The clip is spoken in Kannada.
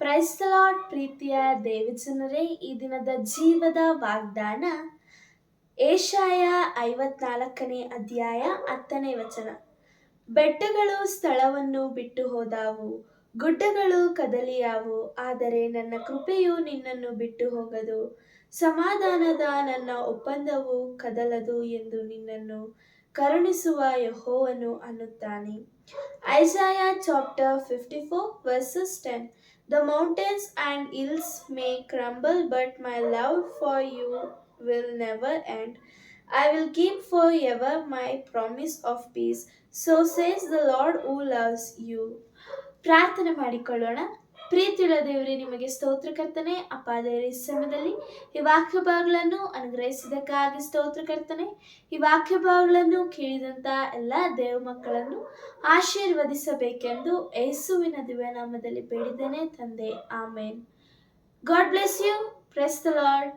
Praise the lord. ಪ್ರೀತಿಯ ದೇವಜನರೇ, ಈ ದಿನದ ಜೀವದ ವಾಗ್ದಾನ ಏಷಾಯ 54ನೇ ಅಧ್ಯಾಯ 10ನೇ ವಚನ. ಬೆಟ್ಟಗಳು ಸ್ಥಳವನ್ನು ಬಿಟ್ಟು ಹೋದಾವು, ಗುಡ್ಡಗಳು ಕದಲಿಯಾವು, ಆದರೆ ನನ್ನ ಕೃಪೆಯು ನಿನ್ನನ್ನು ಬಿಟ್ಟು ಹೋಗದು, ಸಮಾಧಾನದ ನನ್ನ ಒಪ್ಪಂದವು ಕದಲದು ಎಂದು ನಿನ್ನನ್ನು ಕರುಣಿಸುವ ಯೆಹೋವನು ಅನ್ನುತ್ತಾನೆ. Isaiah chapter 54 verses 10. The mountains and hills may crumble, but my love for you will never end. I will keep forever my promise of peace. So says the Lord who loves you. ಪ್ರಾರ್ಥನೆ ಮಾಡಿಕೊಳ್ಳೋಣ. ಪ್ರೀತಿಯುಳ್ಳ ದೇವರೇ, ನಿಮಗೆ ಸ್ತೋತ್ರ ಕರ್ತನೆ. ಅಪ್ಪ ದೇವರೇ, ಈ ಸಮಯದಲ್ಲಿ ಈ ವಾಕ್ಯ ಭಾಗಗಳನ್ನು ಅನುಗ್ರಹಿಸಿದ್ದಕ್ಕಾಗಿ ಸ್ತೋತ್ರ ಕರ್ತನೆ. ಈ ವಾಕ್ಯ ಭಾಗಗಳನ್ನು ಕೇಳಿದಂತ ಎಲ್ಲ ದೇವ ಮಕ್ಕಳನ್ನು ಆಶೀರ್ವದಿಸಬೇಕೆಂದು ಯೇಸುವಿನ ದಿವ್ಯ ನಾಮದಲ್ಲಿ ಬೇಡಿದ್ದೇನೆ ತಂದೆ, amen. God bless you. Praise the lord.